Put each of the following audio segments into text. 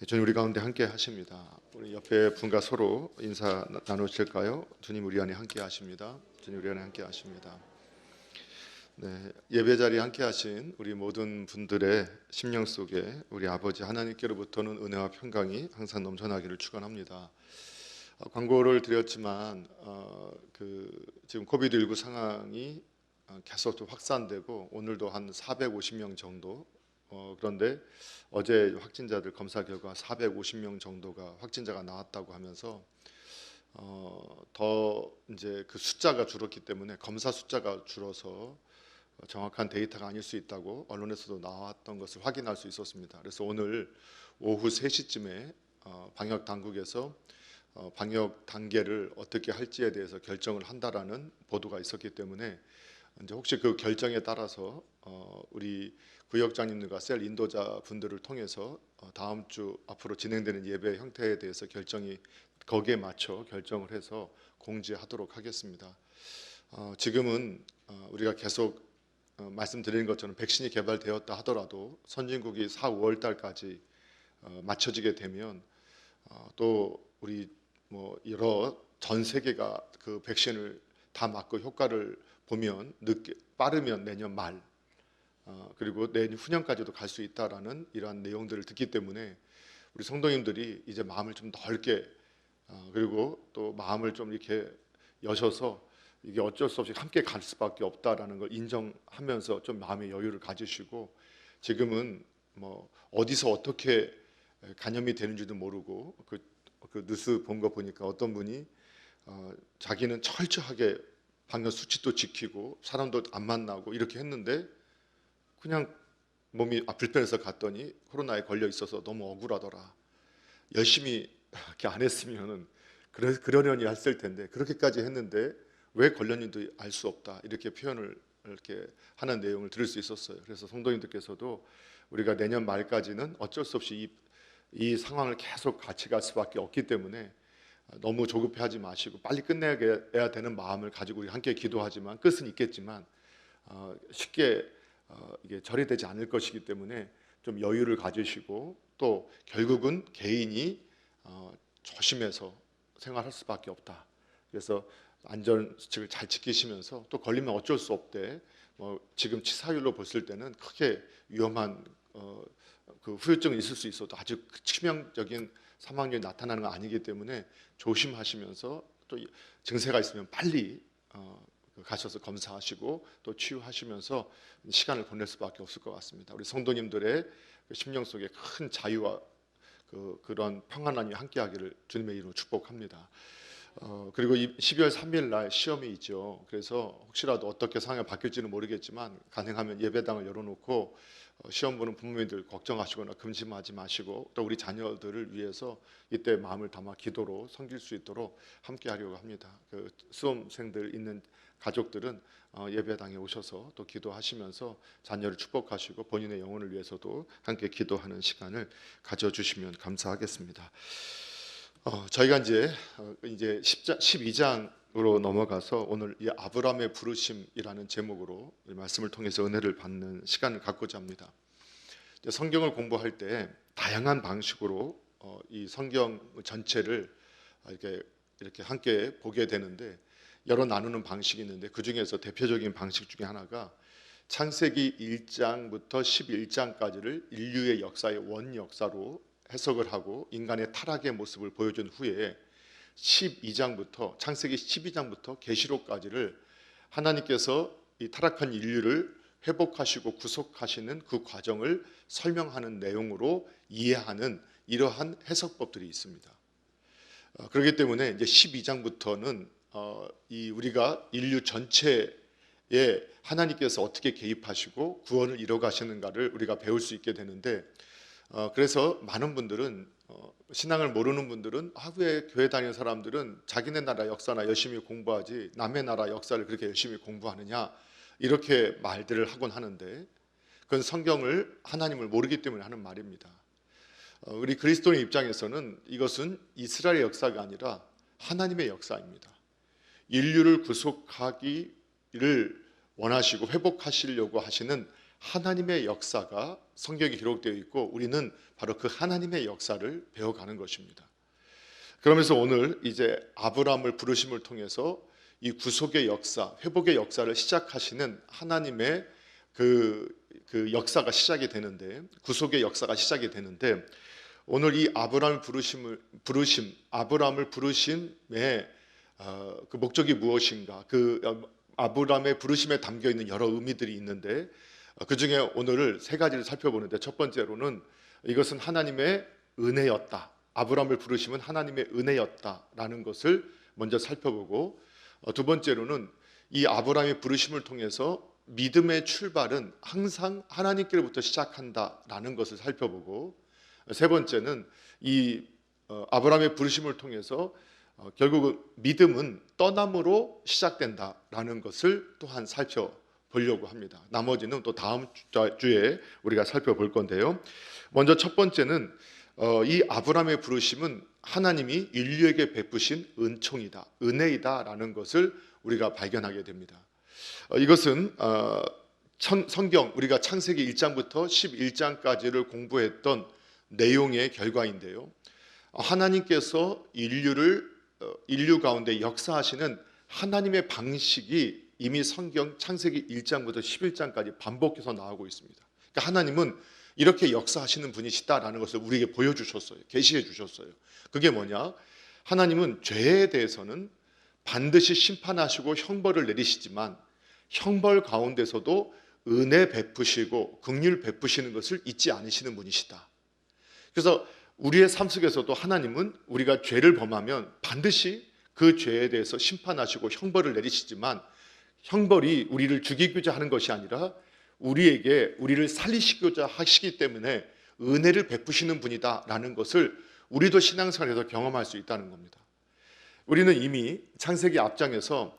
주님 우리 가운데 함께 하십니다. 우리 옆에 분과 서로 인사 나누실까요? 주님 우리 안에 함께 하십니다. 주님 우리 안에 함께 하십니다. 네, 예배 자리에 함께 하신 우리 모든 분들의 심령 속에 우리 아버지 하나님께로부터는 은혜와 평강이 항상 넘쳐나기를 축원합니다. 광고를 드렸지만 지금 코비드19 상황이 계속 좀 확산되고 오늘도 한 450명 정도 그런데 어제 확진자들 검사 결과 450명 정도가 확진자가 나왔다고 하면서 더 이제 그 숫자가 줄었기 때문에 검사 숫자가 줄어서 정확한 데이터가 아닐 수 있다고 언론에서도 나왔던 것을 확인할 수 있었습니다. 그래서 오늘 오후 3시쯤에 방역 당국에서 방역 단계를 어떻게 할지에 대해서 결정을 한다라는 보도가 있었기 때문에 이제 혹시 그 결정에 따라서 우리 구역장님들과 셀 인도자 분들을 통해서 다음 주 앞으로 진행되는 예배 형태에 대해서 결정이 거기에 맞춰 결정을 해서 공지하도록 하겠습니다. 지금은 우리가 계속 말씀드리는 것처럼 백신이 개발되었다 하더라도 선진국이 4, 5월 달까지 맞춰지게 되면 또 우리 여러 전 세계가 그 백신을 다 맞고 효과를 보면 빠르면 내년 말 그리고 내년 후년까지도 갈 수 있다라는 이러한 내용들을 듣기 때문에 우리 성도님들이 이제 마음을 좀 넓게 그리고 또 마음을 좀 이렇게 여셔서 이게 어쩔 수 없이 함께 갈 수밖에 없다라는 걸 인정하면서 좀 마음의 여유를 가지시고 지금은 어디서 어떻게 감염이 되는지도 모르고 그 뉴스 본 거 보니까 어떤 분이 자기는 철저하게 방역 수칙도 지키고 사람도 안 만나고 이렇게 했는데 그냥 몸이 불편해서 갔더니 코로나에 걸려 있어서 너무 억울하더라. 열심히 이렇게 안 했으면은 그러려니 했을 텐데 그렇게까지 했는데 왜 걸렸는지도 알 수 없다. 이렇게 표현을 이렇게 하는 내용을 들을 수 있었어요. 그래서 성도님들께서도 우리가 내년 말까지는 어쩔 수 없이 이 상황을 계속 같이 갈 수밖에 없기 때문에 너무 조급해하지 마시고 빨리 끝내야 되는 마음을 가지고 우리 함께 기도하지만 끝은 있겠지만 쉽게 이게 처리되지 않을 것이기 때문에 좀 여유를 가지시고 또 결국은 개인이 조심해서 생활할 수밖에 없다. 그래서 안전수칙을 잘 지키시면서 또 걸리면 어쩔 수 없대. 지금 치사율로 봤을 때는 크게 위험한 그 후유증이 있을 수 있어도 아주 치명적인 사망률이 나타나는 건 아니기 때문에 조심하시면서 또 증세가 있으면 빨리 가셔서 검사하시고 또 치유하시면서 시간을 보낼 수밖에 없을 것 같습니다. 우리 성도님들의 심령 속에 큰 자유와 그런 평안함이 함께하기를 주님의 이름으로 축복합니다. 그리고 12월 3일 날 시험이 있죠. 그래서 혹시라도 어떻게 상황이 바뀔지는 모르겠지만 가능하면 예배당을 열어놓고 시험 보는 부모님들 걱정하시거나 근심하지 마시고 또 우리 자녀들을 위해서 이때 마음을 담아 기도로 섬길 수 있도록 함께 하려고 합니다. 그 수험생들 있는 가족들은 예배당에 오셔서 또 기도하시면서 자녀를 축복하시고 본인의 영혼을 위해서도 함께 기도하는 시간을 가져주시면 감사하겠습니다. 저희가 이제 12장으로 넘어가서 오늘 이 아브라함의 부르심이라는 제목으로 말씀을 통해서 은혜를 받는 시간을 갖고자 합니다. 성경을 공부할 때 다양한 방식으로 이 성경 전체를 이렇게 함께 보게 되는데 여러 나누는 방식이 있는데 그 중에서 대표적인 방식 중에 하나가 창세기 1장부터 11장까지를 인류의 역사의 원역사로 해석을 하고 인간의 타락의 모습을 보여준 후에 12장부터 창세기 12장부터 계시록까지를 하나님께서 이 타락한 인류를 회복하시고 구속하시는 그 과정을 설명하는 내용으로 이해하는 이러한 해석법들이 있습니다. 그렇기 때문에 이제 12장부터는 우리가 인류 전체에 하나님께서 어떻게 개입하시고 구원을 이뤄가시는가를 우리가 배울 수 있게 되는데 그래서 많은 분들은 신앙을 모르는 분들은 왜 교회 다니는 사람들은 자기네 나라 역사나 열심히 공부하지 남의 나라 역사를 그렇게 열심히 공부하느냐 이렇게 말들을 하곤 하는데 그건 성경을 하나님을 모르기 때문에 하는 말입니다. 우리 그리스도인 입장에서는 이것은 이스라엘의 역사가 아니라 하나님의 역사입니다. 인류를 구속하기를 원하시고 회복하시려고 하시는 하나님의 역사가 성경에 기록되어 있고 우리는 바로 그 하나님의 역사를 배워가는 것입니다. 그러면서 오늘 이제 아브라함을 부르심을 통해서 이 구속의 역사, 회복의 역사를 시작하시는 하나님의 그 역사가 시작이 되는데, 구속의 역사가 시작이 되는데, 오늘 이 아브라함을 아브라함을 부르심의 그 목적이 무엇인가? 그 아브라함의 부르심에 담겨 있는 여러 의미들이 있는데, 그 중에 오늘을 세 가지를 살펴보는데, 첫 번째로는 이것은 하나님의 은혜였다. 아브라함을 부르심은 하나님의 은혜였다라는 것을 먼저 살펴보고, 두 번째로는 이 아브라함의 부르심을 통해서 믿음의 출발은 항상 하나님께로부터 시작한다라는 것을 살펴보고, 세 번째는 이 아브라함의 부르심을 통해서 결국 믿음은 떠남으로 시작된다라는 것을 또한 살펴보려고 합니다. 나머지는 또 다음 주에 우리가 살펴볼 건데요. 먼저 첫 번째는 이 아브라함의 부르심은 하나님이 인류에게 베푸신 은총이다, 은혜이다라는 것을 우리가 발견하게 됩니다. 이것은 성경 우리가 창세기 1장부터 11장까지를 공부했던 내용의 결과인데요. 하나님께서 인류 가운데 역사하시는 하나님의 방식이 이미 성경 창세기 1장부터 11장까지 반복해서 나오고 있습니다. 그러니까 하나님은 이렇게 역사하시는 분이시다라는 것을 우리에게 보여주셨어요. 계시해 주셨어요. 그게 뭐냐? 하나님은 죄에 대해서는 반드시 심판하시고 형벌을 내리시지만 형벌 가운데서도 은혜 베푸시고 긍휼 베푸시는 것을 잊지 않으시는 분이시다. 그래서 우리의 삶 속에서도 하나님은 우리가 죄를 범하면 반드시 그 죄에 대해서 심판하시고 형벌을 내리시지만 형벌이 우리를 죽이고자 하는 것이 아니라 우리를 살리시고자 하시기 때문에 은혜를 베푸시는 분이다라는 것을 우리도 신앙생활에서 경험할 수 있다는 겁니다. 우리는 이미 창세기 앞장에서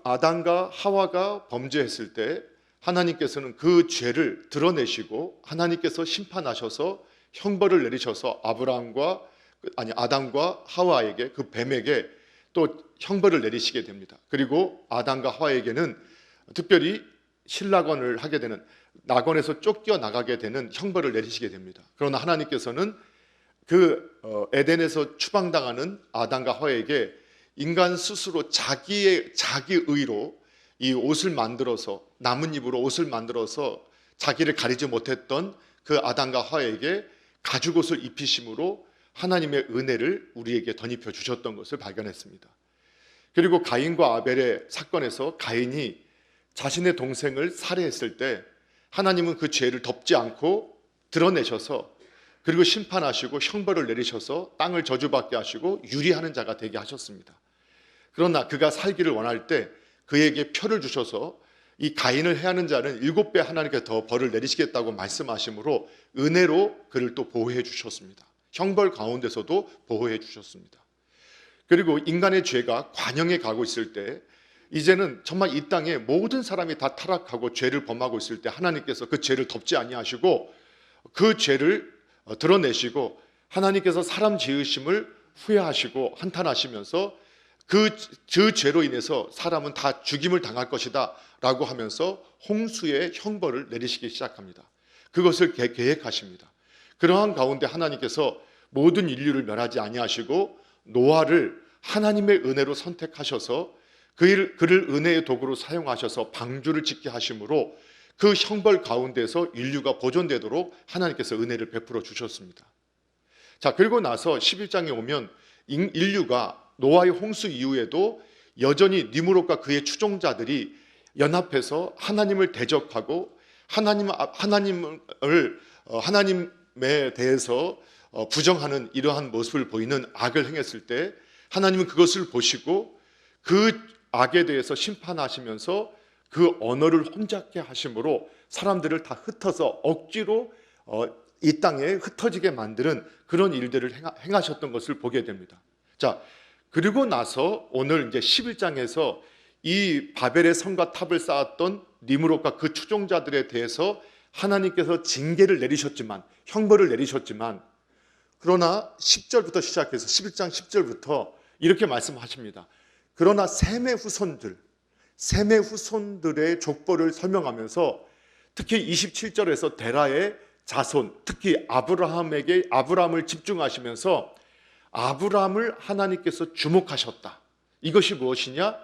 아담과 하와가 범죄했을 때 하나님께서는 그 죄를 드러내시고 하나님께서 심판하셔서 형벌을 내리셔서 아담과 하와에게, 그 뱀에게 또 형벌을 내리시게 됩니다. 그리고 아담과 하와에게는 특별히 실낙원을 하게 되는, 낙원에서 쫓겨나가게 되는 형벌을 내리시게 됩니다. 그러나 하나님께서는 에덴에서 추방당하는 아담과 하와에게 인간 스스로 자기 의로 이 옷을 만들어서, 나뭇잎으로 옷을 만들어서 자기를 가리지 못했던 그 아담과 하와에게 가죽옷을 입히심으로 하나님의 은혜를 우리에게 덧입혀 주셨던 것을 발견했습니다. 그리고 가인과 아벨의 사건에서 가인이 자신의 동생을 살해했을 때 하나님은 그 죄를 덮지 않고 드러내셔서, 그리고 심판하시고 형벌을 내리셔서 땅을 저주받게 하시고 유리하는 자가 되게 하셨습니다. 그러나 그가 살기를 원할 때 그에게 표를 주셔서 이 가인을 해하는 자는 7배 하나님께 더 벌을 내리시겠다고 말씀하심으로 은혜로 그를 또 보호해 주셨습니다. 형벌 가운데서도 보호해 주셨습니다. 그리고 인간의 죄가 관영에 가고 있을 때, 이제는 정말 이 땅에 모든 사람이 다 타락하고 죄를 범하고 있을 때 하나님께서 그 죄를 덮지 아니하시고 그 죄를 드러내시고 하나님께서 사람 지으심을 후회하시고 한탄하시면서 그 죄로 인해서 사람은 다 죽임을 당할 것이다 라고 하면서 홍수의 형벌을 내리시기 시작합니다. 그것을 계획하십니다. 그러한 가운데 하나님께서 모든 인류를 멸하지 아니하시고 노아를 하나님의 은혜로 선택하셔서 그를 은혜의 도구로 사용하셔서 방주를 짓게 하심으로 그 형벌 가운데서 인류가 보존되도록 하나님께서 은혜를 베풀어 주셨습니다. 자, 그리고 나서 11장에 오면 인류가 노아의 홍수 이후에도 여전히 니므롯과 그의 추종자들이 연합해서 하나님을 대적하고 하나님에 대해서 부정하는 이러한 모습을 보이는 악을 행했을 때 하나님은 그것을 보시고 그 악에 대해서 심판하시면서 그 언어를 혼잡게 하심으로 사람들을 다 흩어서 억지로 이 땅에 흩어지게 만드는 그런 일들을 행하셨던 것을 보게 됩니다. 자, 그리고 나서 오늘 이제 11장에서 이 바벨의 성과 탑을 쌓았던 니므롯과 그 추종자들에 대해서 하나님께서 징계를 내리셨지만, 형벌을 내리셨지만, 그러나 10절부터 시작해서 11장 10절부터 이렇게 말씀하십니다. 그러나 셈의 후손들의 족보를 설명하면서 특히 27절에서 데라의 자손, 특히 아브라함을 집중하시면서 아브라함을 하나님께서 주목하셨다. 이것이 무엇이냐?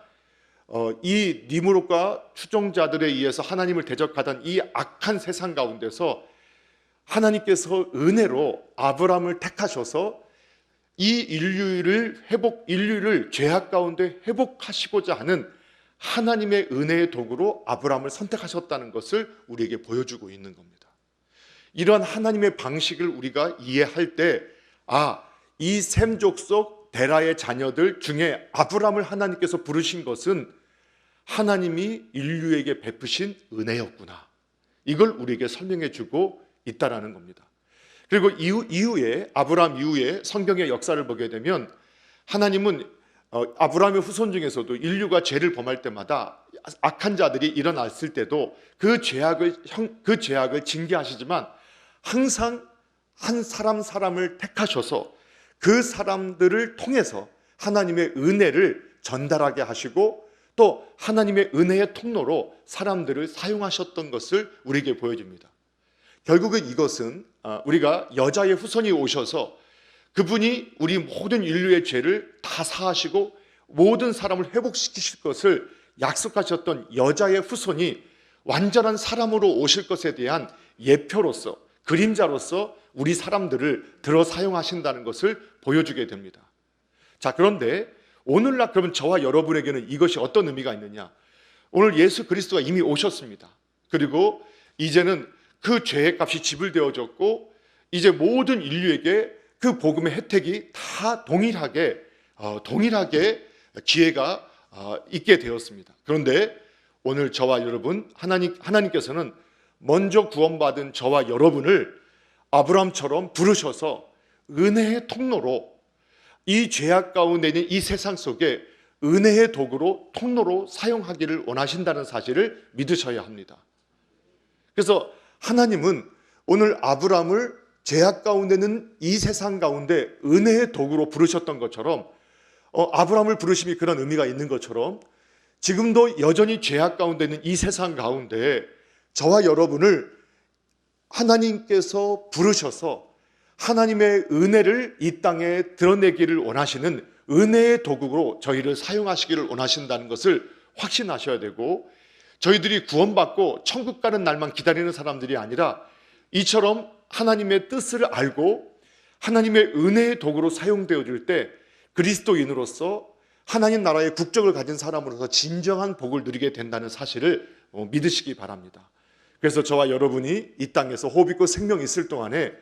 이 니므롯과 추종자들에 의해서 하나님을 대적하던 이 악한 세상 가운데서 하나님께서 은혜로 아브라함을 택하셔서 이 인류를 죄악 가운데 회복하시고자 하는 하나님의 은혜의 도구로 아브라함을 선택하셨다는 것을 우리에게 보여주고 있는 겁니다. 이러한 하나님의 방식을 우리가 이해할 때, 이 셈 족속 데라의 자녀들 중에 아브라함을 하나님께서 부르신 것은 하나님이 인류에게 베푸신 은혜였구나. 이걸 우리에게 설명해 주고 있다라는 겁니다. 그리고 이후에 아브라함 이후에 성경의 역사를 보게 되면 하나님은 아브라함의 후손 중에서도 인류가 죄를 범할 때마다 악한 자들이 일어났을 때도 그 죄악을 징계하시지만 항상 한 사람을 택하셔서 그 사람들을 통해서 하나님의 은혜를 전달하게 하시고 또 하나님의 은혜의 통로로 사람들을 사용하셨던 것을 우리에게 보여줍니다. 결국은 이것은 우리가 여자의 후손이 오셔서 그분이 우리 모든 인류의 죄를 다 사하시고 모든 사람을 회복시키실 것을 약속하셨던 여자의 후손이 완전한 사람으로 오실 것에 대한 예표로서, 그림자로서 우리 사람들을 들어 사용하신다는 것을 보여주게 됩니다. 자, 그런데 오늘날 그러면 저와 여러분에게는 이것이 어떤 의미가 있느냐? 오늘 예수 그리스도가 이미 오셨습니다. 그리고 이제는 그 죄의 값이 지불되어졌고 이제 모든 인류에게 그 복음의 혜택이 다 동일하게 기회가 있게 되었습니다. 그런데 오늘 저와 여러분, 하나님께서는 먼저 구원받은 저와 여러분을 아브라함처럼 부르셔서 은혜의 통로로, 이 죄악 가운데 있는 이 세상 속에 은혜의 도구로, 통로로 사용하기를 원하신다는 사실을 믿으셔야 합니다. 그래서 하나님은 오늘 아브라함을 죄악 가운데 있는 이 세상 가운데 은혜의 도구로 부르셨던 것처럼, 아브라함을 부르심이 그런 의미가 있는 것처럼 지금도 여전히 죄악 가운데 있는 이 세상 가운데 저와 여러분을 하나님께서 부르셔서 하나님의 은혜를 이 땅에 드러내기를 원하시는 은혜의 도구로 저희를 사용하시기를 원하신다는 것을 확신하셔야 되고, 저희들이 구원받고 천국 가는 날만 기다리는 사람들이 아니라 이처럼 하나님의 뜻을 알고 하나님의 은혜의 도구로 사용되어질 때 그리스도인으로서 하나님 나라의 국적을 가진 사람으로서 진정한 복을 누리게 된다는 사실을 믿으시기 바랍니다. 그래서 저와 여러분이 이 땅에서 호흡 있고 생명이 있을 동안에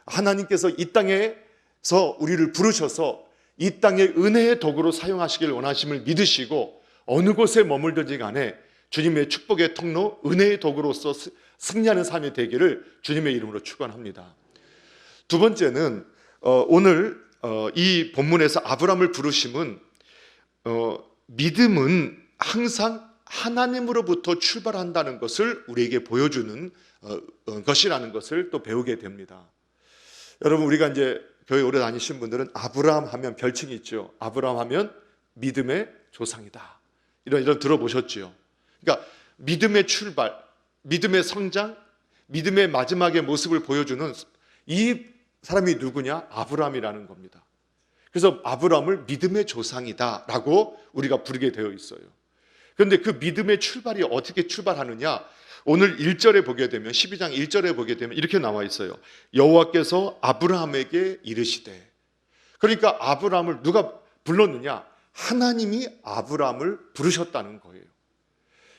하나님께서 이 땅에서 우리를 부르셔서 이 땅의 은혜의 도구로 사용하시길 원하심을 믿으시고 어느 곳에 머물든지 간에 주님의 축복의 통로, 은혜의 도구로서 승리하는 삶이 되기를 주님의 이름으로 축원합니다. 두 번째는 오늘 이 본문에서 아브라함을 부르심은 믿음은 항상 하나님으로부터 출발한다는 것을 우리에게 보여주는 것이라는 것을 또 배우게 됩니다. 여러분, 우리가 이제 교회 오래 다니신 분들은 아브라함 하면 별칭이 있죠. 아브라함 하면 믿음의 조상이다. 이런 들어보셨죠. 그러니까 믿음의 출발, 믿음의 성장, 믿음의 마지막의 모습을 보여주는 이 사람이 누구냐? 아브라함이라는 겁니다. 그래서 아브라함을 믿음의 조상이다라고 우리가 부르게 되어 있어요. 그런데 그 믿음의 출발이 어떻게 출발하느냐? 오늘 1절에 보게 되면 12장 1절에 보게 되면 이렇게 나와 있어요. 여호와께서 아브라함에게 이르시되. 그러니까 아브라함을 누가 불렀느냐? 하나님이 아브라함을 부르셨다는 거예요.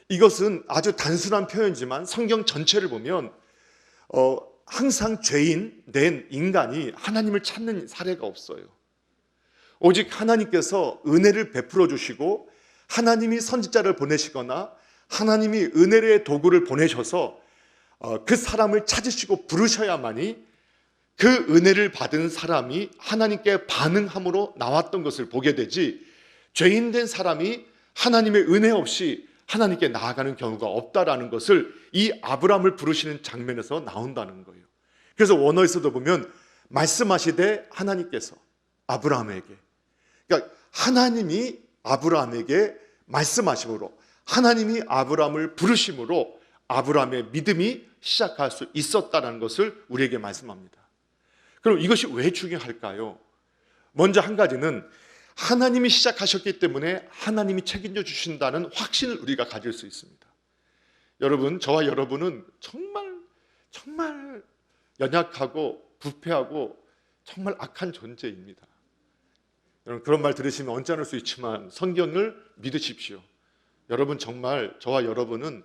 이것은 아주 단순한 표현이지만 성경 전체를 보면 항상 죄인 된 인간이 하나님을 찾는 사례가 없어요. 오직 하나님께서 은혜를 베풀어 주시고 하나님이 선지자를 보내시거나 하나님이 은혜의 도구를 보내셔서 그 사람을 찾으시고 부르셔야만이 그 은혜를 받은 사람이 하나님께 반응함으로 나왔던 것을 보게 되지, 죄인된 사람이 하나님의 은혜 없이 하나님께 나아가는 경우가 없다라는 것을 이 아브라함을 부르시는 장면에서 나온다는 거예요. 그래서 원어에서도 보면 말씀하시되 하나님께서 아브라함에게, 그러니까 하나님이 아브라함에게 말씀하심으로, 하나님이 아브라함을 부르심으로 아브라함의 믿음이 시작할 수 있었다는 것을 우리에게 말씀합니다. 그럼 이것이 왜 중요할까요? 먼저 한 가지는 하나님이 시작하셨기 때문에 하나님이 책임져 주신다는 확신을 우리가 가질 수 있습니다. 여러분, 저와 여러분은 정말 연약하고 부패하고 정말 악한 존재입니다. 여러분, 그런 말 들으시면 언짢을 수 있지만 성경을 믿으십시오. 여러분, 정말 저와 여러분은,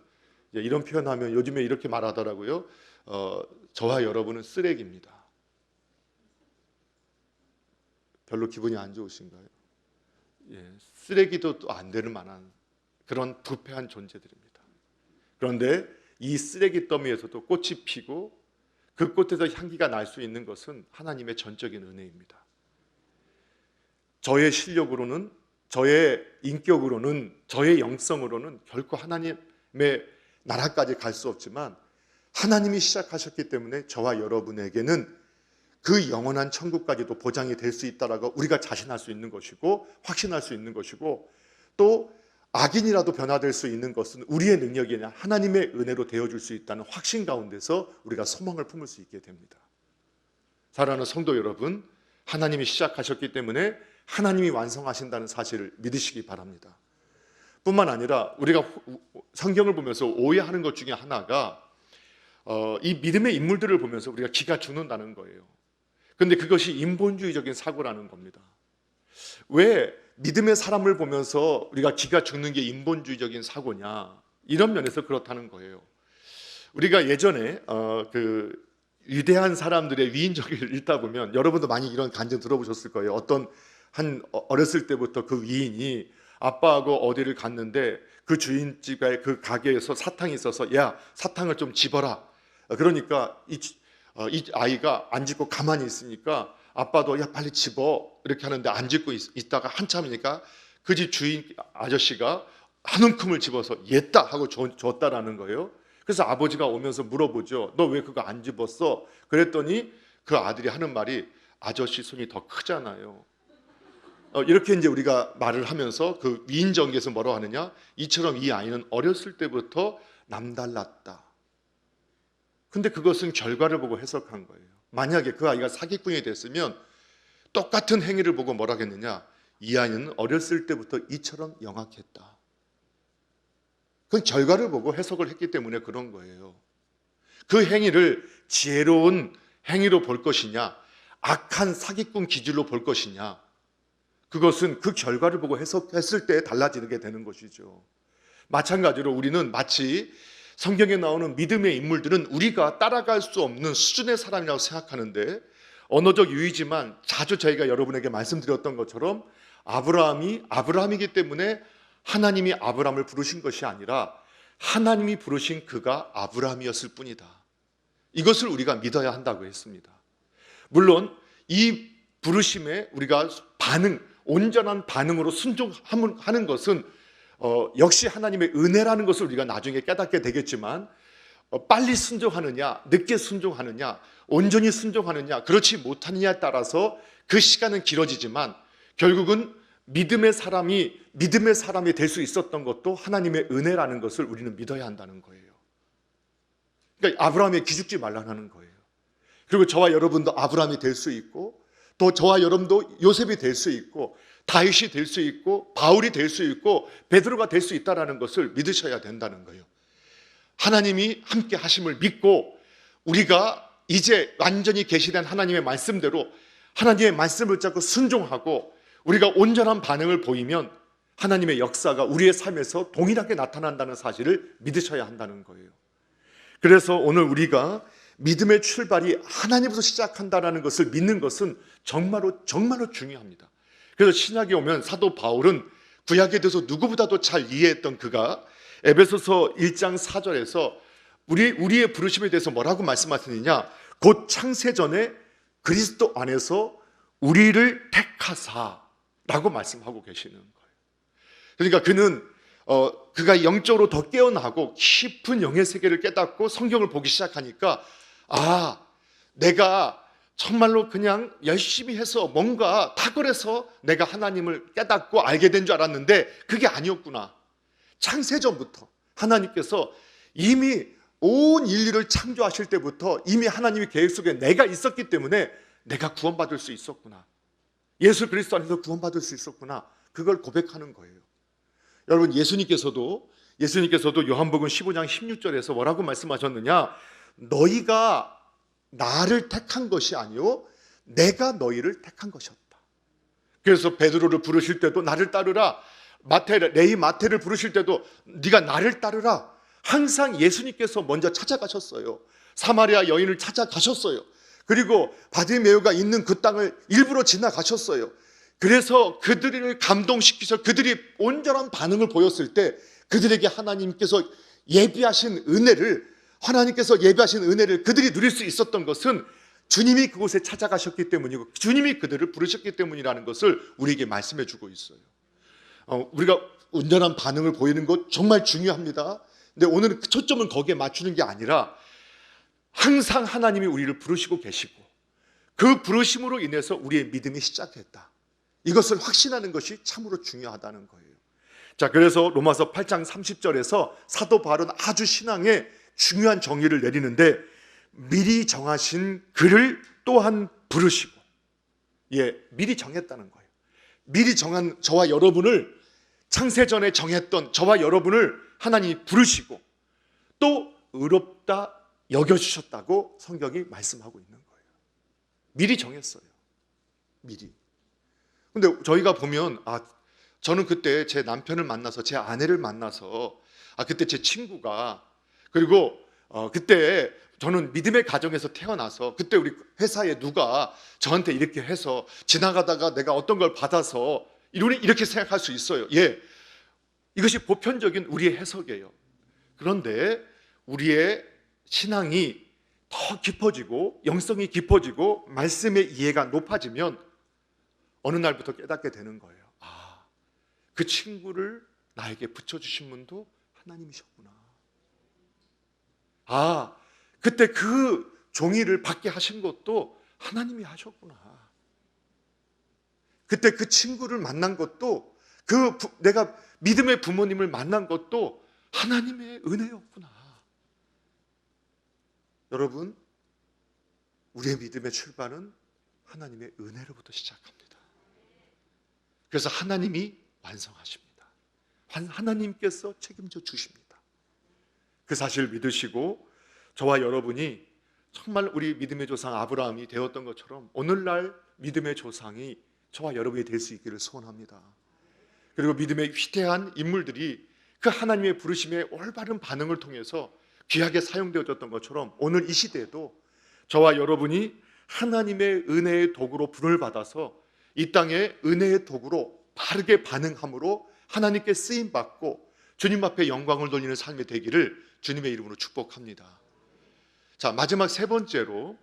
이런 표현하면 요즘에 이렇게 말하더라고요. 저와 여러분은 쓰레기입니다. 별로 기분이 안 좋으신가요? 쓰레기도 또 안 되는 만한 그런 부패한 존재들입니다. 그런데 이 쓰레기 더미에서도 꽃이 피고 그 꽃에서 향기가 날 수 있는 것은 하나님의 전적인 은혜입니다. 저의 실력으로는, 저의 인격으로는, 저의 영성으로는 결코 하나님의 나라까지 갈 수 없지만 하나님이 시작하셨기 때문에 저와 여러분에게는 그 영원한 천국까지도 보장이 될 수 있다라고 우리가 자신할 수 있는 것이고 확신할 수 있는 것이고, 또 악인이라도 변화될 수 있는 것은 우리의 능력이 아니라 하나님의 은혜로 되어줄 수 있다는 확신 가운데서 우리가 소망을 품을 수 있게 됩니다. 사랑하는 성도 여러분, 하나님이 시작하셨기 때문에 하나님이 완성하신다는 사실을 믿으시기 바랍니다. 뿐만 아니라 우리가 성경을 보면서 오해하는 것 중에 하나가 이 믿음의 인물들을 보면서 우리가 기가 죽는다는 거예요. 그런데 그것이 인본주의적인 사고라는 겁니다. 왜 믿음의 사람을 보면서 우리가 기가 죽는 게 인본주의적인 사고냐, 이런 면에서 그렇다는 거예요. 우리가 예전에 그 위대한 사람들의 위인전기를 읽다 보면 여러분도 많이 이런 간증 들어보셨을 거예요. 어떤 어렸을 때부터 그 위인이 아빠하고 어디를 갔는데 그 주인집에 그 가게에서 사탕이 있어서 야, 사탕을 좀 집어라. 그러니까 이 아이가 안 집고 가만히 있으니까 아빠도 야, 빨리 집어 이렇게 하는데 안 집고 있다가 한참이니까 그 집 주인 아저씨가 한 움큼을 집어서 옛다 하고 줬다라는 거예요. 그래서 아버지가 오면서 물어보죠. 너 왜 그거 안 집었어? 그랬더니 그 아들이 하는 말이 아저씨 손이 더 크잖아요. 이렇게 이제 우리가 말을 하면서 그 위인전기에서 뭐라고 하느냐, 이처럼 이 아이는 어렸을 때부터 남달랐다. 근데 그것은 결과를 보고 해석한 거예요. 만약에 그 아이가 사기꾼이 됐으면 똑같은 행위를 보고 뭐라 했느냐, 이 아이는 어렸을 때부터 이처럼 영악했다. 그건 결과를 보고 해석을 했기 때문에 그런 거예요. 그 행위를 지혜로운 행위로 볼 것이냐, 악한 사기꾼 기질로 볼 것이냐, 그것은 그 결과를 보고 해석했을 때 달라지게 되는 것이죠. 마찬가지로 우리는 마치 성경에 나오는 믿음의 인물들은 우리가 따라갈 수 없는 수준의 사람이라고 생각하는데, 언어적 유의지만 자주 저희가 여러분에게 말씀드렸던 것처럼 아브라함이 아브라함이기 때문에 하나님이 아브라함을 부르신 것이 아니라 하나님이 부르신 그가 아브라함이었을 뿐이다. 이것을 우리가 믿어야 한다고 했습니다. 물론 이 부르심에 우리가 온전한 반응으로 순종하는 것은 역시 하나님의 은혜라는 것을 우리가 나중에 깨닫게 되겠지만, 빨리 순종하느냐, 늦게 순종하느냐, 온전히 순종하느냐, 그렇지 못하느냐에 따라서 그 시간은 길어지지만 결국은 믿음의 사람이 될 수 있었던 것도 하나님의 은혜라는 것을 우리는 믿어야 한다는 거예요. 그러니까 아브라함에 기죽지 말라는 거예요. 그리고 저와 여러분도 아브라함이 될 수 있고, 또 저와 여러분도 요셉이 될 수 있고, 다윗이 될 수 있고, 바울이 될 수 있고, 베드로가 될 수 있다는 것을 믿으셔야 된다는 거예요. 하나님이 함께 하심을 믿고 우리가 이제 완전히 계시된 하나님의 말씀대로 하나님의 말씀을 잡고 순종하고 우리가 온전한 반응을 보이면 하나님의 역사가 우리의 삶에서 동일하게 나타난다는 사실을 믿으셔야 한다는 거예요. 그래서 오늘 우리가 믿음의 출발이 하나님으로서 시작한다는 것을 믿는 것은 정말로 중요합니다. 그래서 신약에 오면 사도 바울은 구약에 대해서 누구보다도 잘 이해했던 그가 에베소서 1장 4절에서 우리의 부르심에 대해서 뭐라고 말씀하시느냐, 곧 창세전에 그리스도 안에서 우리를 택하사라고 말씀하고 계시는 거예요. 그러니까 그가 영적으로 더 깨어나고 깊은 영의 세계를 깨닫고 성경을 보기 시작하니까, 내가 정말로 그냥 열심히 해서 뭔가 탁월해서 내가 하나님을 깨닫고 알게 된 줄 알았는데 그게 아니었구나. 창세전부터 하나님께서 이미 온 인류를 창조하실 때부터 이미 하나님의 계획 속에 내가 있었기 때문에 내가 구원받을 수 있었구나. 예수 그리스도 안에서 구원받을 수 있었구나. 그걸 고백하는 거예요. 여러분, 예수님께서도 요한복음 15장 16절에서 뭐라고 말씀하셨느냐? 너희가 나를 택한 것이 아니요 내가 너희를 택한 것이었다. 그래서 베드로를 부르실 때도 나를 따르라. 레위 마태를 부르실 때도 네가 나를 따르라. 항상 예수님께서 먼저 찾아가셨어요. 사마리아 여인을 찾아가셨어요. 그리고 바디메오가 있는 그 땅을 일부러 지나가셨어요. 그래서 그들을 감동시키셔 그들이 온전한 반응을 보였을 때 그들에게 하나님께서 예비하신 은혜를 그들이 누릴 수 있었던 것은 주님이 그곳에 찾아가셨기 때문이고 주님이 그들을 부르셨기 때문이라는 것을 우리에게 말씀해 주고 있어요. 우리가 온전한 반응을 보이는 것 정말 중요합니다. 근데 오늘은 초점은 거기에 맞추는 게 아니라 항상 하나님이 우리를 부르시고 계시고 그 부르심으로 인해서 우리의 믿음이 시작됐다. 이것을 확신하는 것이 참으로 중요하다는 거예요. 자, 그래서 로마서 8장 30절에서 사도 바울은 아주 신앙의 중요한 정의를 내리는데 미리 정하신 그를 또한 부르시고, 미리 정했다는 거예요. 미리 정한 저와 여러분을, 창세전에 정했던 저와 여러분을 하나님이 부르시고 또 의롭다 여겨주셨다고 성경이 말씀하고 있는 거예요. 미리 정했어요. 미리. 근데 저희가 보면 저는 그때 제 남편을 만나서 제 아내를 만나서 그때 제 친구가 그리고 그때 저는 믿음의 가정에서 태어나서 그때 우리 회사에 누가 저한테 이렇게 해서 지나가다가 내가 어떤 걸 받아서 이렇게 생각할 수 있어요. 이것이 보편적인 우리의 해석이에요. 그런데 우리의 신앙이 더 깊어지고 영성이 깊어지고 말씀의 이해가 높아지면 어느 날부터 깨닫게 되는 거예요. 그 친구를 나에게 붙여주신 분도 하나님이셨구나. 그때 그 종이를 받게 하신 것도 하나님이 하셨구나. 그때 그 친구를 만난 것도 내가 믿음의 부모님을 만난 것도 하나님의 은혜였구나. 여러분, 우리의 믿음의 출발은 하나님의 은혜로부터 시작합니다. 그래서 하나님이 완성하십니다. 하나님께서 책임져 주십니다. 그 사실을 믿으시고 저와 여러분이 정말 우리 믿음의 조상 아브라함이 되었던 것처럼 오늘날 믿음의 조상이 저와 여러분이 될 수 있기를 소원합니다. 그리고 믿음의 위대한 인물들이 그 하나님의 부르심에 올바른 반응을 통해서 귀하게 사용되어졌던 것처럼 오늘 이 시대에도 저와 여러분이 하나님의 은혜의 도구로 부름을 받아서 이 땅에 은혜의 도구로 바르게 반응함으로 하나님께 쓰임받고 주님 앞에 영광을 돌리는 삶이 되기를 주님의 이름으로 축복합니다. 자, 마지막 세 번째로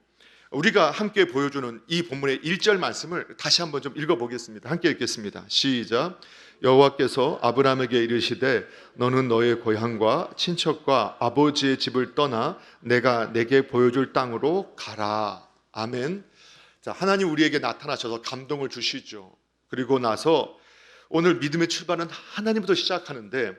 우리가 함께 보여주는 이 본문의 1절 말씀을 다시 한번 좀 읽어보겠습니다. 함께 읽겠습니다. 시작. 여호와께서 아브라함에게 이르시되 너는 너의 고향과 친척과 아버지의 집을 떠나 내가 내게 보여줄 땅으로 가라. 아멘. 자, 하나님 우리에게 나타나셔서 감동을 주시죠. 그리고 나서 오늘 믿음의 출발은 하나님부터 시작하는데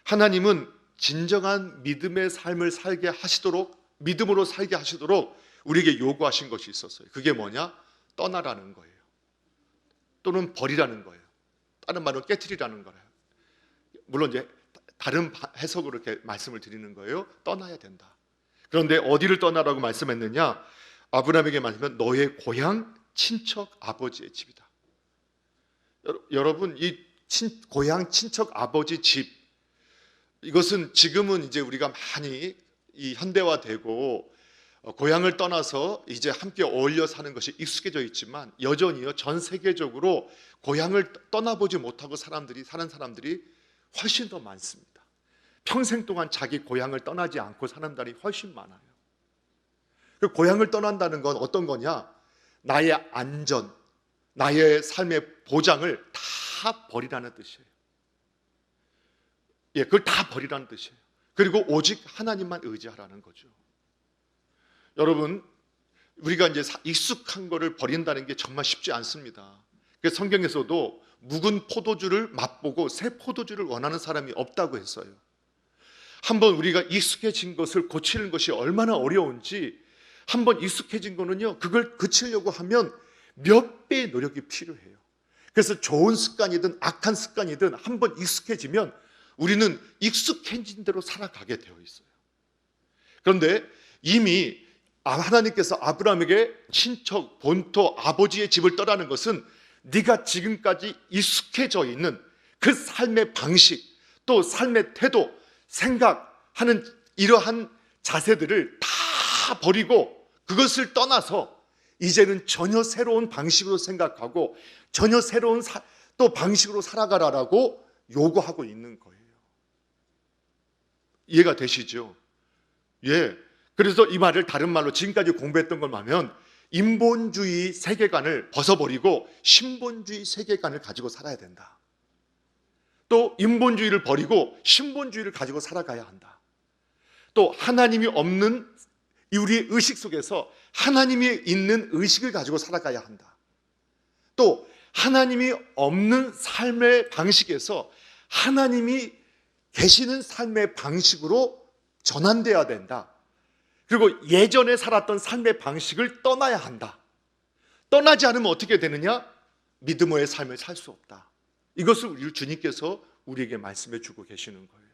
하나님은 진정한 믿음의 삶을 살게 하시도록 믿음으로 살게 하시도록 우리에게 요구하신 것이 있었어요. 그게 뭐냐? 떠나라는 거예요. 또는 버리라는 거예요. 다른 말로 깨트리라는 거예요. 물론 이제 다른 해석으로 이렇게 말씀을 드리는 거예요. 떠나야 된다. 그런데 어디를 떠나라고 말씀했느냐? 아브라함에게 말하면 너의 고향, 친척, 아버지의 집이다. 여러분, 이 고향, 친척, 아버지 집, 이것은 지금은 이제 우리가 많이 이 현대화되고 고향을 떠나서 이제 함께 어울려 사는 것이 익숙해져 있지만 여전히요 전 세계적으로 고향을 떠나보지 못하고 사는 사람들이 훨씬 더 많습니다. 평생 동안 자기 고향을 떠나지 않고 사는 사람들이 훨씬 많아요. 그 고향을 떠난다는 건 어떤 거냐? 나의 안전, 나의 삶의 보장을 다 버리라는 뜻이에요. 그걸 다 버리라는 뜻이에요. 그리고 오직 하나님만 의지하라는 거죠. 여러분, 우리가 이제 익숙한 거를 버린다는 게 정말 쉽지 않습니다. 그래서 성경에서도 묵은 포도주를 맛보고 새 포도주를 원하는 사람이 없다고 했어요. 한번 우리가 익숙해진 것을 고치는 것이 얼마나 어려운지, 한번 익숙해진 거는요, 그걸 고치려고 하면 몇 배의 노력이 필요해요. 그래서 좋은 습관이든 악한 습관이든 한번 익숙해지면 우리는 익숙해진 대로 살아가게 되어 있어요. 그런데 이미 하나님께서 아브라함에게 친척, 본토, 아버지의 집을 떠나는 것은 네가 지금까지 익숙해져 있는 그 삶의 방식, 또 삶의 태도, 생각하는 이러한 자세들을 다 버리고 그것을 떠나서 이제는 전혀 새로운 방식으로 생각하고 전혀 새로운 또 방식으로 살아가라라고 요구하고 있는 거예요. 이해가 되시죠? 예. 그래서 이 말을 다른 말로 지금까지 공부했던 걸 하면 인본주의 세계관을 벗어버리고 신본주의 세계관을 가지고 살아야 된다. 또 인본주의를 버리고 신본주의를 가지고 살아가야 한다. 또 하나님이 없는 우리의 의식 속에서 하나님이 있는 의식을 가지고 살아가야 한다. 또 하나님이 없는 삶의 방식에서 하나님이 계시는 삶의 방식으로 전환되어야 된다. 그리고 예전에 살았던 삶의 방식을 떠나야 한다. 떠나지 않으면 어떻게 되느냐? 믿음의 삶을 살 수 없다. 이것을 우리 주님께서 우리에게 말씀해 주고 계시는 거예요.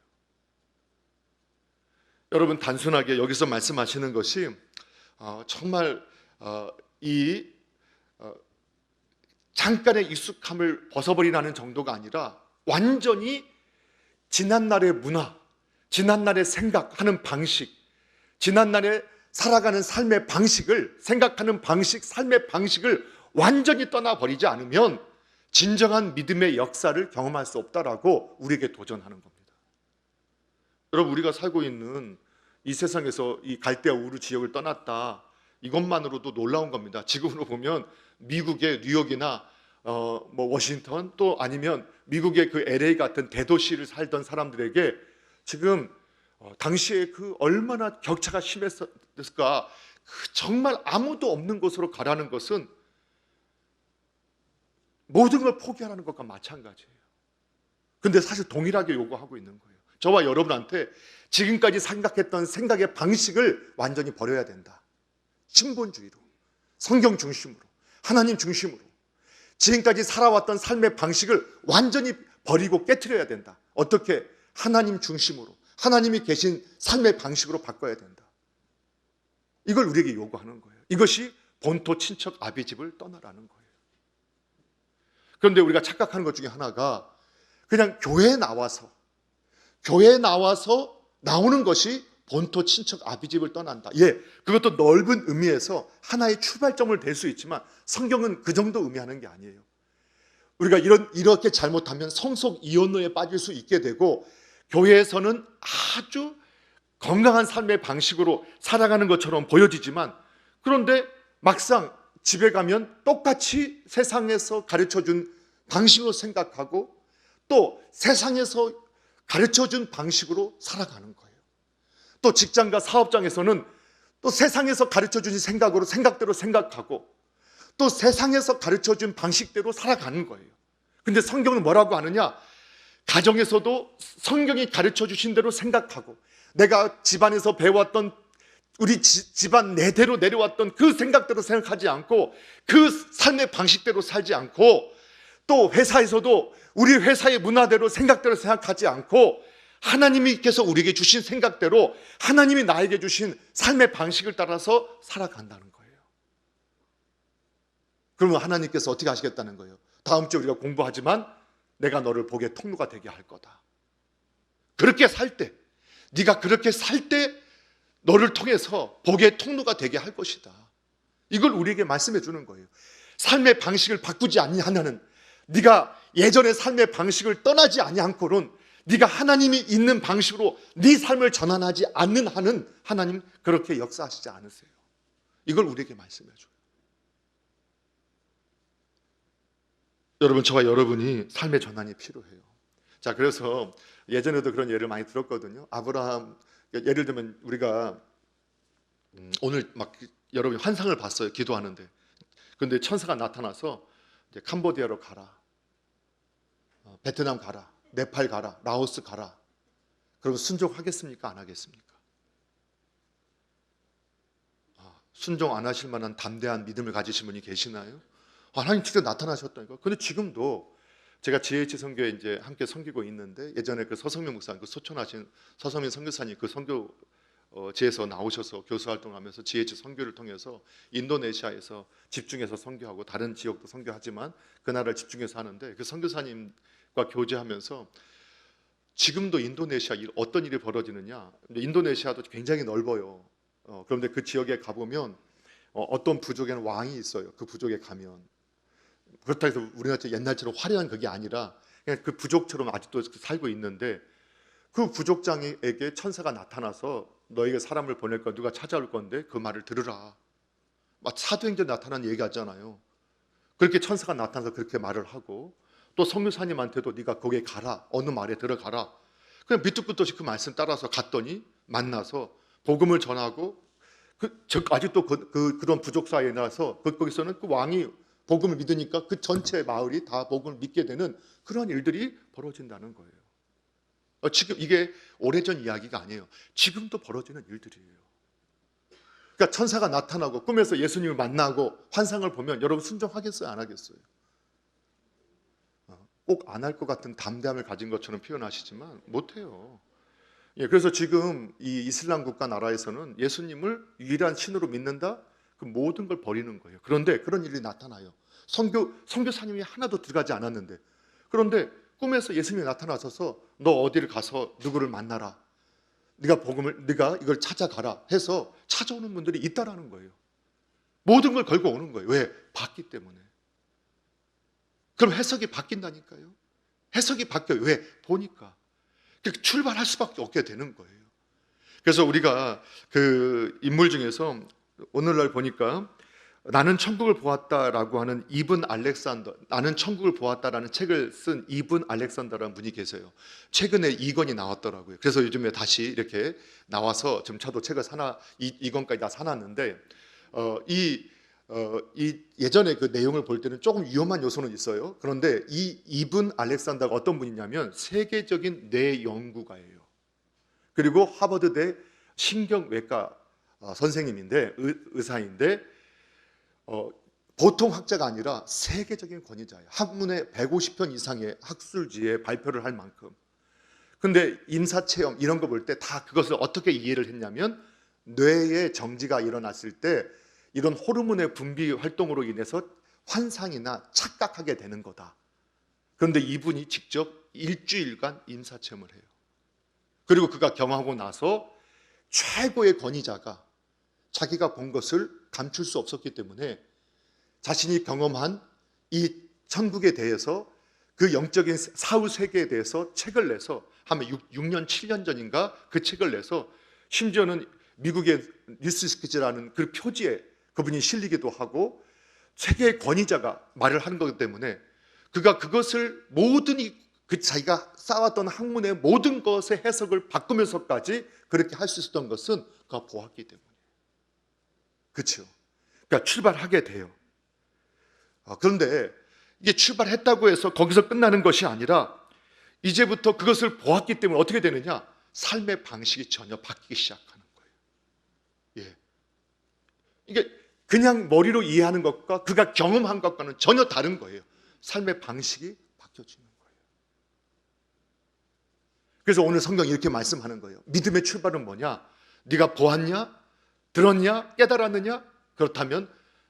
여러분, 단순하게 여기서 말씀하시는 것이 정말 이 잠깐의 익숙함을 벗어버리라는 정도가 아니라 완전히 지난날의 문화, 지난날의 생각하는 방식, 지난날에 살아가는 삶의 방식을, 생각하는 방식, 삶의 방식을 완전히 떠나버리지 않으면 진정한 믿음의 역사를 경험할 수 없다라고 우리에게 도전하는 겁니다. 여러분, 우리가 살고 있는 이 세상에서 이 갈대아 우르 지역을 떠났다, 이것만으로도 놀라운 겁니다. 지금으로 보면 미국의 뉴욕이나 워싱턴, 또 아니면 미국의 그 LA 같은 대도시를 살던 사람들에게 지금 당시에 그 얼마나 격차가 심했을까, 정말 아무도 없는 곳으로 가라는 것은 모든 걸 포기하라는 것과 마찬가지예요. 근데 사실 동일하게 요구하고 있는 거예요. 저와 여러분한테 지금까지 생각했던 생각의 방식을 완전히 버려야 된다. 신본주의로, 성경 중심으로, 하나님 중심으로 지금까지 살아왔던 삶의 방식을 완전히 버리고 깨트려야 된다. 어떻게? 하나님 중심으로, 하나님이 계신 삶의 방식으로 바꿔야 된다. 이걸 우리에게 요구하는 거예요. 이것이 본토 친척 아비 집을 떠나라는 거예요. 그런데 우리가 착각하는 것 중에 하나가 그냥 교회에 나와서 나오는 것이 본토 친척 아비 집을 떠난다. 예, 그것도 넓은 의미에서 하나의 출발점을 될 수 있지만 성경은 그 정도 의미하는 게 아니에요. 우리가 이렇게 잘못하면 성속 이혼로에 빠질 수 있게 되고, 교회에서는 아주 건강한 삶의 방식으로 살아가는 것처럼 보여지지만, 그런데 막상 집에 가면 똑같이 세상에서 가르쳐준 방식으로 생각하고 또 세상에서 가르쳐준 방식으로 살아가는 거예요. 또 직장과 사업장에서는 또 세상에서 가르쳐준 생각대로 생각하고 또 세상에서 가르쳐준 방식대로 살아가는 거예요. 근데 성경은 뭐라고 하느냐? 가정에서도 성경이 가르쳐주신 대로 생각하고 내가 집안에서 배워왔던 우리 집안 내대로 내려왔던 그 생각대로 생각하지 않고 그 삶의 방식대로 살지 않고, 또 회사에서도 우리 회사의 문화대로 생각대로 생각하지 않고 하나님께서 우리에게 주신 생각대로 하나님이 나에게 주신 삶의 방식을 따라서 살아간다는 거예요. 그러면 하나님께서 어떻게 하시겠다는 거예요? 다음 주에 우리가 공부하지만 내가 너를 복의 통로가 되게 할 거다. 그렇게 살 때, 네가 그렇게 살 때 너를 통해서 복의 통로가 되게 할 것이다. 이걸 우리에게 말씀해 주는 거예요. 삶의 방식을 바꾸지 아니하는, 네가 예전의 삶의 방식을 떠나지 아니않고는 네가 하나님이 있는 방식으로 네 삶을 전환하지 않는 한은 하나님 그렇게 역사하시지 않으세요. 이걸 우리에게 말씀해 줘요. 여러분, 저와 여러분이 삶의 전환이 필요해요. 자, 그래서 예전에도 그런 예를 많이 들었거든요. 아브라함, 예를 들면 우리가 오늘 막 여러분이 환상을 봤어요. 기도하는데. 근데 천사가 나타나서 이제 캄보디아로 가라, 베트남 가라, 네팔 가라, 라오스 가라. 그럼 순종하겠습니까? 안 하겠습니까? 순종 안 하실 만한 담대한 믿음을 가지신 분이 계시나요? 하나님 직접 나타나셨다니까. 근데 지금도 제가 GH 선교에 이제 함께 섬기고 있는데, 예전에 그 서성민 목사님, 그 소천하신 서성민 선교사님 그 선교 지에서 나오셔서 교수 활동하면서 GH 선교를 통해서 인도네시아에서 집중해서 선교하고 다른 지역도 선교하지만 그 나라를 집중해서 하는데, 그 선교사님과 교제하면서 지금도 인도네시아 어떤 일이 벌어지느냐, 인도네시아도 굉장히 넓어요. 그런데 그 지역에 가보면 어떤 부족에는 왕이 있어요. 그 부족에 가면, 그렇다고 해서 우리나라 옛날처럼 화려한 그게 아니라 그냥 그 부족처럼 아직도 살고 있는데, 그 부족장에게 천사가 나타나서 너에게 사람을 보낼 거야, 누가 찾아올 건데 그 말을 들으라. 막 사도행전에 나타난 얘기 같잖아요. 그렇게 천사가 나타나서 그렇게 말을 하고, 또 선교사님한테도 네가 거기에 가라, 어느 말에 들어가라. 그냥 밑도 끝도 없이 그 말씀 따라서 갔더니 만나서 복음을 전하고, 아직도 그런 부족 사이에 나서 거기서는 그 왕이 복음을 믿으니까 그 전체 마을이 다 복음을 믿게 되는 그런 일들이 벌어진다는 거예요. 지금 이게 오래전 이야기가 아니에요. 지금도 벌어지는 일들이에요. 그러니까 천사가 나타나고 꿈에서 예수님을 만나고 환상을 보면 여러분 순종하겠어요? 안 하겠어요? 꼭 안 할 것 같은 담대함을 가진 것처럼 표현하시지만 못해요. 그래서 지금 이 이슬람 국가 나라에서는 예수님을 유일한 신으로 믿는다? 그 모든 걸 버리는 거예요. 그런데 그런 일이 나타나요. 선교사님이 하나도 들어가지 않았는데, 그런데 꿈에서 예수님이 나타나셔서 너 어디를 가서 누구를 만나라, 네가 이걸 찾아가라 해서 찾아오는 분들이 있다라는 거예요. 모든 걸 걸고 오는 거예요. 왜? 봤기 때문에. 그럼 해석이 바뀐다니까요. 해석이 바뀌어요. 왜? 보니까. 출발할 수밖에 없게 되는 거예요. 그래서 우리가 그 인물 중에서 오늘날 보니까 나는 천국을 보았다라고 하는 이븐 알렉산더, 나는 천국을 보았다라는 책을 쓴 이븐 알렉산더라는 분이 계세요. 최근에 2권이 나왔더라고요. 그래서 요즘에 다시 이렇게 나와서 좀 저도 책을 2권까지 다 사놨는데, 이 예전에 그 내용을 볼 때는 조금 위험한 요소는 있어요. 그런데 이 이븐 알렉산더가 어떤 분이냐면 세계적인 뇌 연구가예요. 그리고 하버드대 신경외과 선생님인데, 의사인데, 보통 학자가 아니라 세계적인 권위자예요. 학문의 150편 이상의 학술지에 발표를 할 만큼. 근데 인사체험 이런 거 볼 때 다 그것을 어떻게 이해를 했냐면, 뇌의 정지가 일어났을 때 이런 호르몬의 분비 활동으로 인해서 환상이나 착각하게 되는 거다. 그런데 이분이 직접 일주일간 인사체험을 해요. 그리고 그가 경험하고 나서 최고의 권위자가 자기가 본 것을 감출 수 없었기 때문에 자신이 경험한 이 천국에 대해서, 그 영적인 사후 세계에 대해서 책을 내서 한 6년, 7년 전인가 그 책을 내서, 심지어는 미국의 뉴스스피치라는 그 표지에 그분이 실리기도 하고, 세계의 권위자가 말을 하는 거기 때문에 그가 그것을 모든 자기가 쌓았던 학문의 모든 것의 해석을 바꾸면서까지 그렇게 할 수 있었던 것은 그가 보았기 때문에. 그렇죠? 그러니까 출발하게 돼요. 그런데 이게 출발했다고 해서 거기서 끝나는 것이 아니라 이제부터 그것을 보았기 때문에 어떻게 되느냐? 삶의 방식이 전혀 바뀌기 시작하는 거예요. 이게 그냥 머리로 이해하는 것과 그가 경험한 것과는 전혀 다른 거예요. 삶의 방식이 바뀌어지는 거예요. 그래서 오늘 성경이 이렇게 말씀하는 거예요. 믿음의 출발은 뭐냐? 네가 보았냐? 들었냐? 깨달았느냐? 그렇다면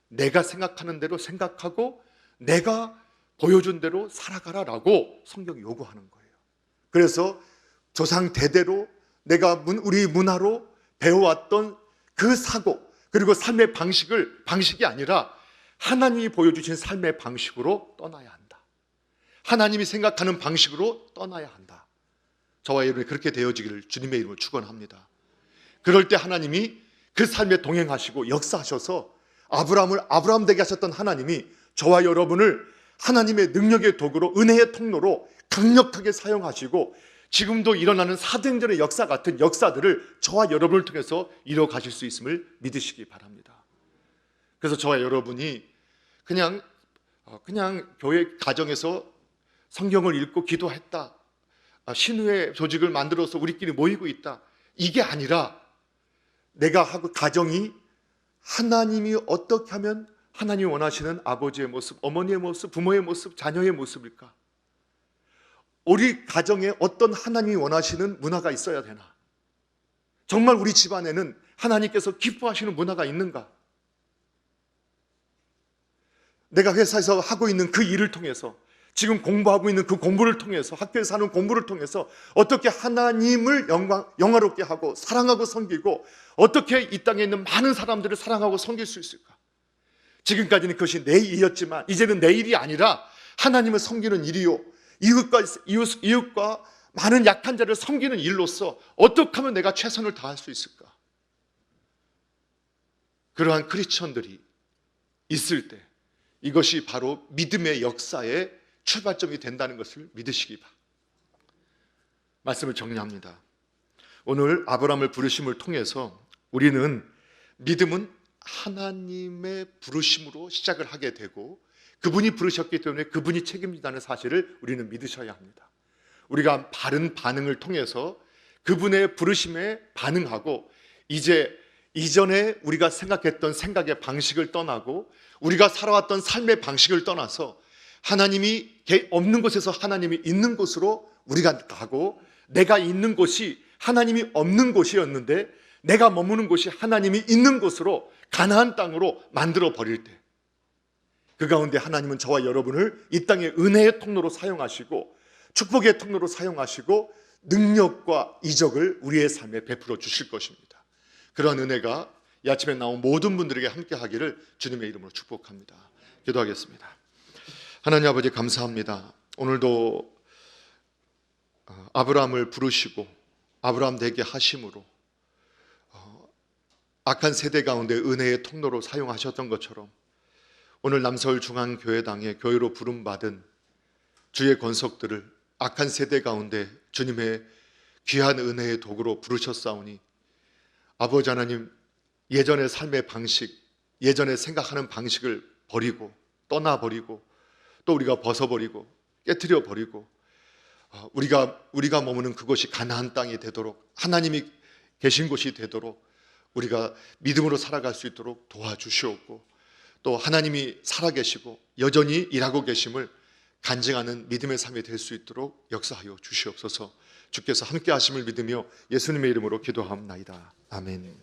내가 생각하는 대로 생각하고 내가 보여준 대로 살아가라라고 성경이 요구하는 거예요. 그래서 조상 대대로 내가 우리 문화로 배워왔던 그 사고, 그리고 삶의 방식이 아니라 하나님이 보여주신 삶의 방식으로 떠나야 한다. 하나님이 생각하는 방식으로 떠나야 한다. 저와 여러분이 그렇게 되어지기를 주님의 이름으로 축원합니다. 그럴 때 하나님이 그 삶에 동행하시고 역사하셔서 아브라함을 아브라함 되게 하셨던 하나님이 저와 여러분을 하나님의 능력의 도구로, 은혜의 통로로 강력하게 사용하시고 지금도 일어나는 사도행전의 역사 같은 역사들을 저와 여러분을 통해서 이뤄 가실 수 있음을 믿으시기 바랍니다. 그래서 저와 여러분이 그냥 교회 가정에서 성경을 읽고 기도했다, 신우의 조직을 만들어서 우리끼리 모이고 있다. 이게 아니라 내가 하고 가정이 하나님이 어떻게 하면 하나님이 원하시는 아버지의 모습, 어머니의 모습, 부모의 모습, 자녀의 모습일까? 우리 가정에 어떤 하나님이 원하시는 문화가 있어야 되나? 정말 우리 집안에는 하나님께서 기뻐하시는 문화가 있는가? 내가 회사에서 하고 있는 그 일을 통해서, 지금 공부하고 있는 그 공부를 통해서, 학교에서 하는 공부를 통해서 어떻게 하나님을 영화롭게 하고 사랑하고 섬기고 어떻게 이 땅에 있는 많은 사람들을 사랑하고 섬길 수 있을까? 지금까지는 그것이 내 일이었지만 이제는 내 일이 아니라 하나님을 섬기는 일이요, 이웃과 많은 약한 자를 섬기는 일로서 어떻게 하면 내가 최선을 다할 수 있을까? 그러한 크리스천들이 있을 때 이것이 바로 믿음의 역사의 출발점이 된다는 것을 믿으시기 바랍니다. 말씀을 정리합니다. 오늘 아브라함을 부르심을 통해서 우리는 믿음은 하나님의 부르심으로 시작을 하게 되고 그분이 부르셨기 때문에 그분이 책임진다는 사실을 우리는 믿으셔야 합니다. 우리가 바른 반응을 통해서 그분의 부르심에 반응하고 이전에 우리가 생각했던 생각의 방식을 떠나고 우리가 살아왔던 삶의 방식을 떠나서 하나님이 없는 곳에서 하나님이 있는 곳으로 우리가 가고, 내가 있는 곳이 하나님이 없는 곳이었는데 내가 머무는 곳이 하나님이 있는 곳으로, 가나안 땅으로 만들어 버릴 때, 그 가운데 하나님은 저와 여러분을 이 땅의 은혜의 통로로 사용하시고 축복의 통로로 사용하시고 능력과 이적을 우리의 삶에 베풀어 주실 것입니다. 그런 은혜가 이 아침에 나온 모든 분들에게 함께 하기를 주님의 이름으로 축복합니다. 기도하겠습니다. 하나님 아버지, 감사합니다. 오늘도 아브라함을 부르시고 아브라함 되게 하심으로 악한 세대 가운데 은혜의 통로로 사용하셨던 것처럼 오늘 남서울 중앙교회당의 교회로 부름받은 주의 권속들을 악한 세대 가운데 주님의 귀한 은혜의 도구로 부르셨사오니 아버지 하나님, 예전의 삶의 방식, 예전에 생각하는 방식을 버리고 떠나버리고 또 우리가 벗어버리고 깨트려버리고 우리가 머무는 그곳이 가나안 땅이 되도록, 하나님이 계신 곳이 되도록 우리가 믿음으로 살아갈 수 있도록 도와주시옵고, 또 하나님이 살아계시고 여전히 일하고 계심을 간증하는 믿음의 삶이 될 수 있도록 역사하여 주시옵소서. 주께서 함께 하심을 믿으며 예수님의 이름으로 기도하옵나이다. 아멘.